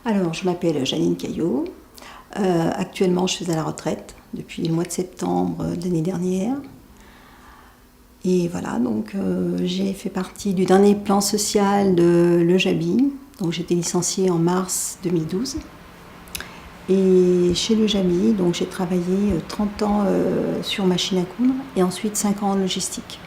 Alors, je m'appelle Janine Caillot. Actuellement, je suis à la retraite depuis le mois de septembre de l'année dernière. Et voilà, donc j'ai fait partie du dernier plan social de Le Jabi. Donc j'ai été licenciée en mars 2012. Et chez Le Jabi, donc j'ai travaillé 30 ans sur machine à coudre et ensuite 5 ans en logistique.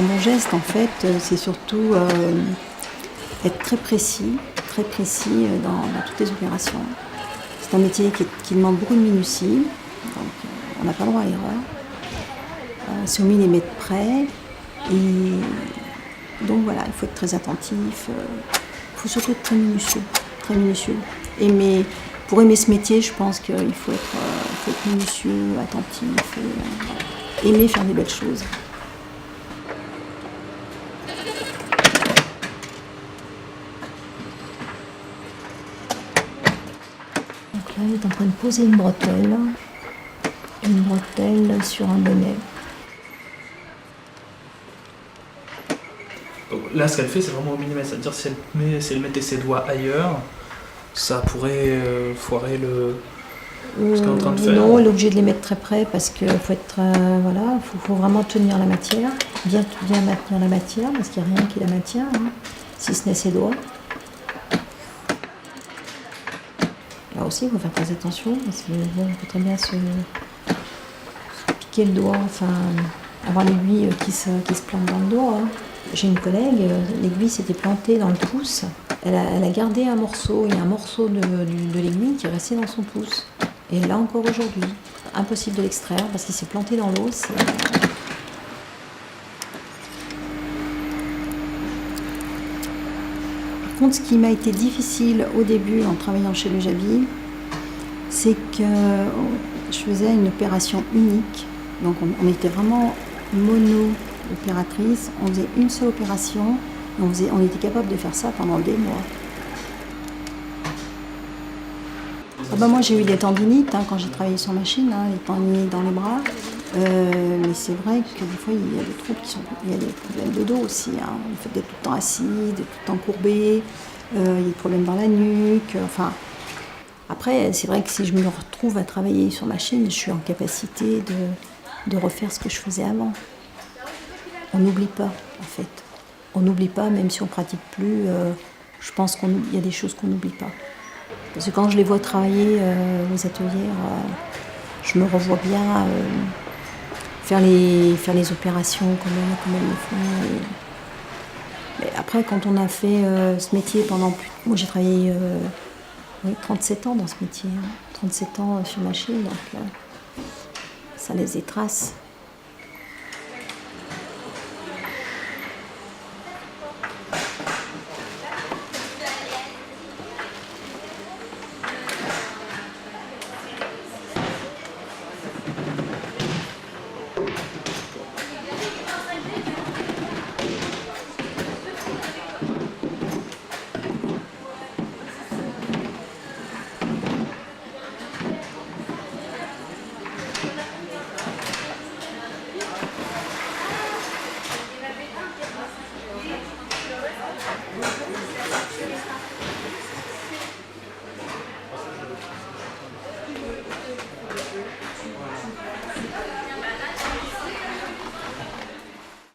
Mon geste, en fait, c'est surtout être très précis dans toutes les opérations. C'est un métier qui demande beaucoup de minutie, donc on n'a pas le droit à l'erreur. C'est au millimètre près, et donc voilà, il faut être très attentif, il faut surtout être très minutieux, très minutieux. Pour aimer ce métier, je pense qu'il faut être minutieux, attentif, et aimer faire des belles choses. Donc là, il est en train de poser une bretelle sur un bonnet. Donc là, ce qu'elle fait, c'est vraiment au millimètre. C'est-à-dire, si elle mettait ses doigts ailleurs, ça pourrait foirer ce qu'elle est en train de faire. Non, elle est obligée de les mettre très près parce qu'il faut être, voilà, faut vraiment tenir la matière, bien maintenir la matière, parce qu'il n'y a rien qui la maintient, hein, si ce n'est ses doigts. Là aussi, il faut faire très attention parce que bon, on peut très bien se piquer le doigt, enfin avoir l'aiguille qui se plante dans le doigt. Hein. J'ai une collègue, l'aiguille s'était plantée dans le pouce. Elle a gardé un morceau, il y a un morceau de l'aiguille qui est resté dans son pouce. Et elle l'a encore aujourd'hui. Impossible de l'extraire parce qu'il s'est planté dans l'os. Par contre, ce qui m'a été difficile au début en travaillant chez Le Jabi, c'est que je faisais une opération unique. Donc on était vraiment mono-opératrice. On faisait une seule opération. On était capable de faire ça pendant des mois. Moi j'ai eu des tendinites quand j'ai travaillé sur machine, les tendinites dans les bras. Mais c'est vrai que des fois il y a des troubles il y a des problèmes de dos aussi. Le fait d'être tout le temps assis, d'être tout le temps courbé, il y a des problèmes dans la nuque. Après, c'est vrai que si je me retrouve à travailler sur machine, je suis en capacité de refaire ce que je faisais avant. On n'oublie pas, en fait. On n'oublie pas, même si on ne pratique plus. Je pense qu'il y a des choses qu'on n'oublie pas. Parce que quand je les vois travailler aux ateliers, je me revois bien faire les opérations comme elles le font. Mais après, quand on a fait ce métier pendant plus... Moi, j'ai travaillé 37 ans dans ce métier. 37 ans sur machine, donc ça laisse des traces.